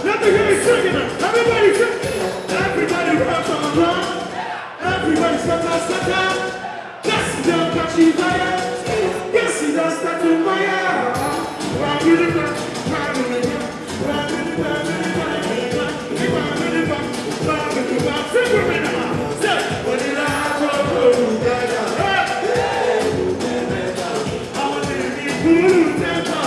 Let me hear you singing it. Everybody sing. Everybody rock on rock. Everybody step out, step out. Yes, he does catch you fire. Yes, he does step to fire. Rock with it, rock with it, rock with it, rock with it, rock with it, rock with it, rock with it, rock with it, rock with it. Sing with me now. Say, when it out, oh, yeah. I want to be cool, tempo.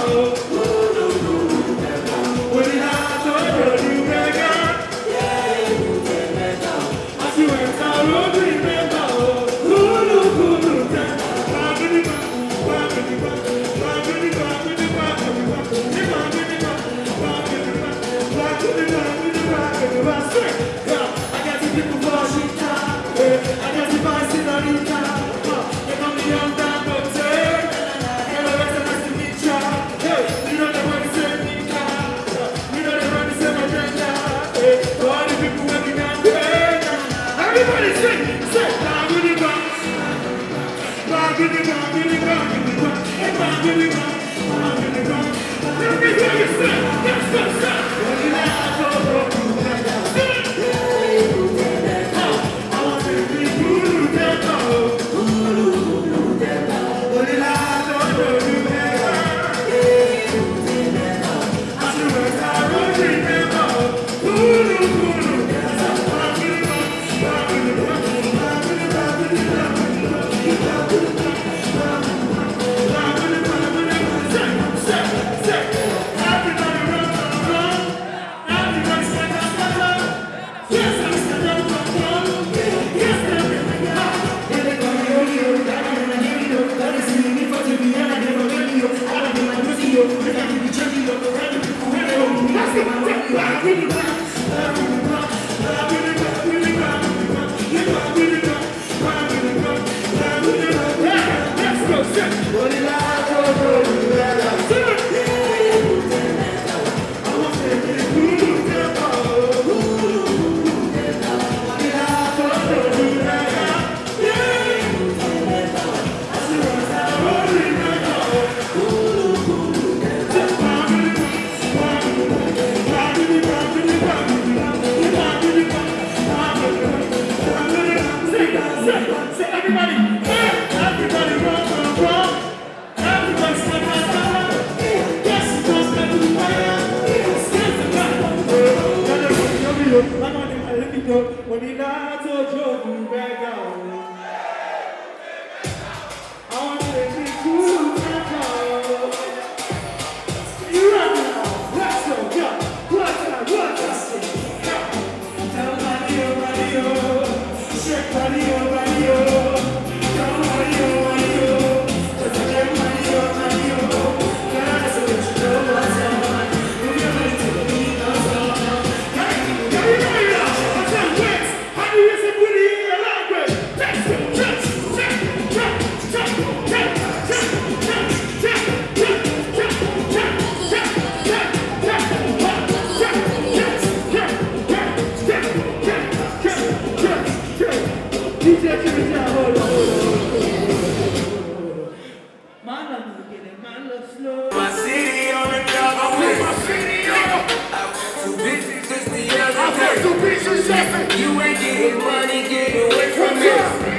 You ain't getting money, get away from me.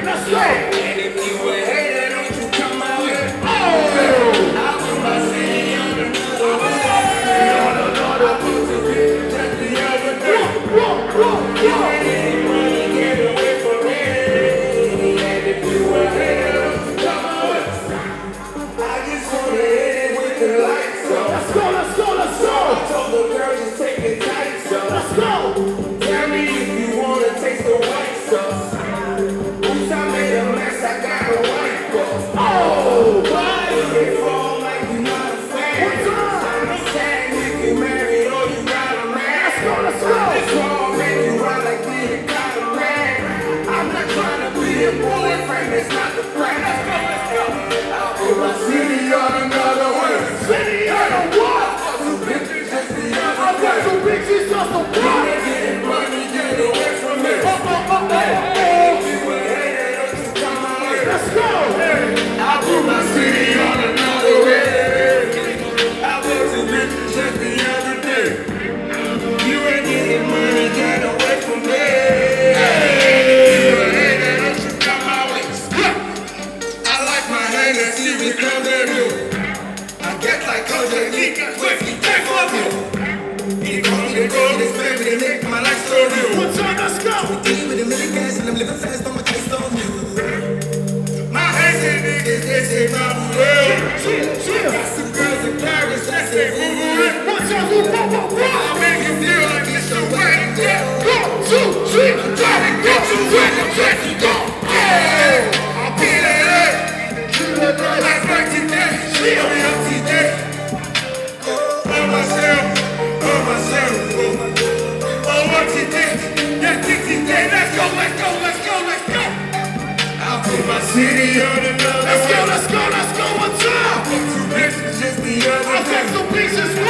Let's go. And if you a hater, don't you come out here. Oh, I was my city on another way. I put the bitch just the other day. You ain't getting money, get away from me. And if you a hater, don't you come out here. I just wanna hit it with the lights on. Let's go, let's go, let's go. I told the girls just take it tight, so let's go. Tell me if you wanna taste the white sauce. Oops, I made a you. I get like Kojak, quick, he can't fuck you. He call me the greatest baby, they make my life so real. One time, let's go. With a million gas and I'm living fast, I'ma taste on you. My hands in niggas, they say my world. Got some girls in Paris, that's it, boo-boo. One time, who pop up, I'll make you feel like it's your wedding day. 1, 2, 3, Gotta get you with the dress you go. I'll be there. Like right today, on the up today. On myself. Oh, what today? That thing today. Let's go. I'll put my city on the map. let's go, one time. Two messages the other I'll take day. some pieces.